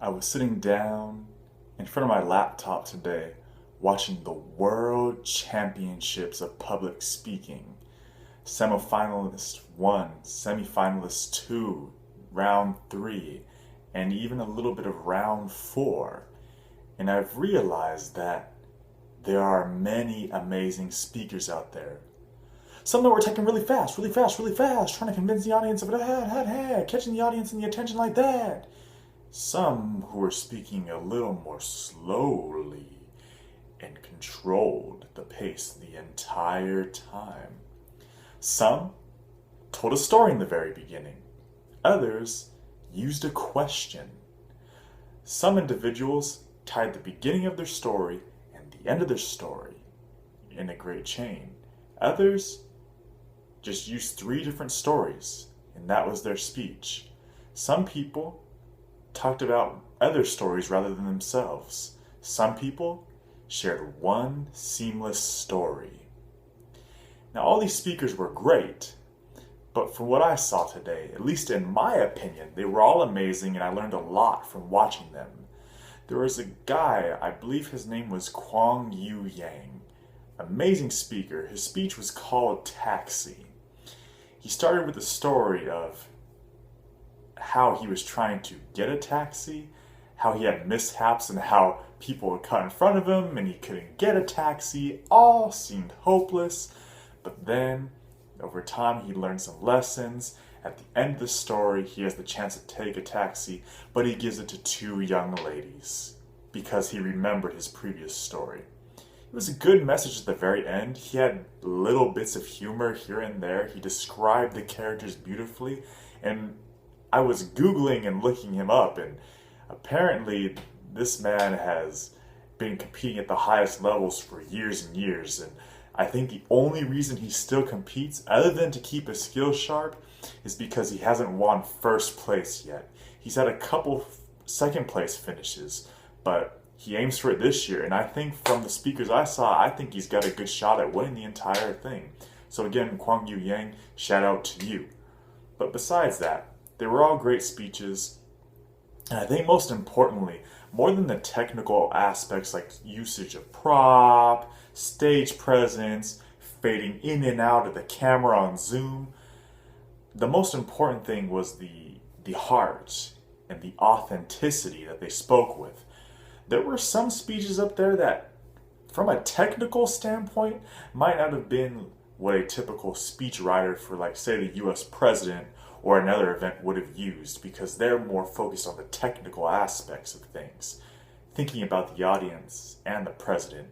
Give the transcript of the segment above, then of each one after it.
I was sitting down in front of my laptop today watching the World Championships of Public Speaking. Semifinalist 1, semifinalist 2, round 3, and even a little bit of round 4. And I've realized that there are many amazing speakers out there. Some that were taking really fast, really fast, really fast, trying to convince the audience of it, catching the audience and the attention like that. Some who were speaking a little more slowly and controlled the pace the entire time. Some told a story in the very beginning. Others used a question. Some individuals tied the beginning of their story and the end of their story in a great chain. Others just used 3 different stories, and that was their speech. Some people talked about other stories rather than themselves. Some people shared one seamless story. Now, all these speakers were great, but from what I saw today, at least in my opinion, they were all amazing and I learned a lot from watching them. There was a guy, I believe his name was Kwang Yu Yang. Amazing speaker. His speech was called Taxi. He started with the story of how he was trying to get a taxi, how he had mishaps and how people would cut in front of him and he couldn't get a taxi. All seemed hopeless, but then over time he learned some lessons. At the end of the story, he has the chance to take a taxi, but he gives it to 2 young ladies because he remembered his previous story. It was a good message at the very end. He had little bits of humor here and there. He described the characters beautifully, and I was Googling and looking him up, and apparently this man has been competing at the highest levels for years and years, and I think the only reason he still competes, other than to keep his skills sharp, is because he hasn't won first place yet. He's had a couple second place finishes, but he aims for it this year, and I think from the speakers I saw, I think he's got a good shot at winning the entire thing. So again, Kwang Yu Yang, shout out to you. But besides that, they were all great speeches, and I think most importantly, more than the technical aspects like usage of prop, stage presence, fading in and out of the camera on Zoom, the most important thing was the heart and the authenticity that they spoke with. There were some speeches up there that, from a technical standpoint, might not have been what a typical speech writer for, like, say, the US president or another event would have used, because they're more focused on the technical aspects of things, thinking about the audience and the president,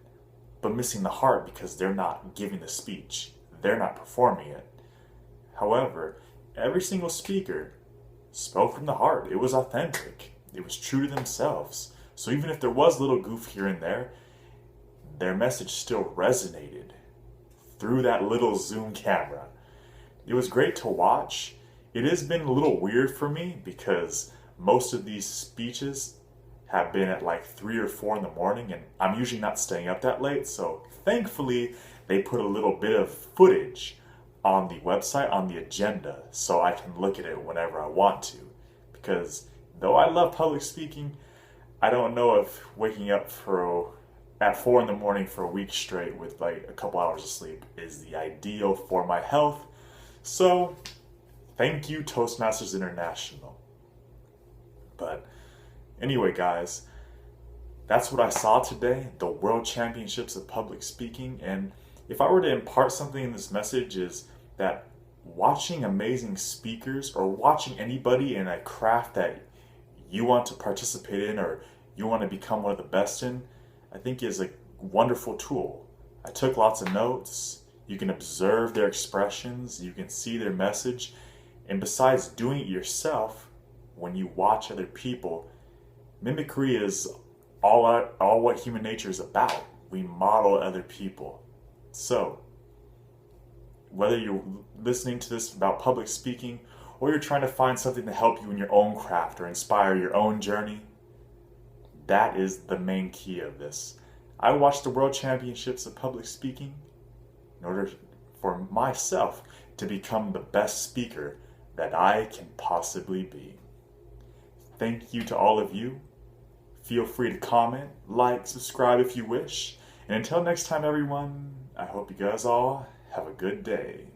but missing the heart because they're not giving the speech, they're not performing it. However, every single speaker spoke from the heart. It was authentic. It was true to themselves. So even if there was little goof here and there, their message still resonated through that little Zoom camera. It was great to watch. It has been a little weird for me because most of these speeches have been at like 3 or 4 in the morning, and I'm usually not staying up that late. So thankfully, they put a little bit of footage on the website, on the agenda, so I can look at it whenever I want to. Because though I love public speaking, I don't know if waking up at 4 in the morning for a week straight with like a couple hours of sleep is the ideal for my health. So, thank you, Toastmasters International. But anyway, guys, that's what I saw today, the World Championships of Public Speaking. And if I were to impart something in this message, is that watching amazing speakers or watching anybody in a craft that you want to participate in or you want to become one of the best in, I think is a wonderful tool. I took lots of notes. You can observe their expressions, you can see their message, and besides doing it yourself, when you watch other people, mimicry is all what human nature is about. We model other people. So, whether you're listening to this about public speaking or you're trying to find something to help you in your own craft or inspire your own journey, that is the main key of this. I watched the World Championships of Public Speaking in order for myself to become the best speaker that I can possibly be. Thank you to all of you. Feel free to comment, like, subscribe if you wish. And until next time, everyone, I hope you guys all have a good day.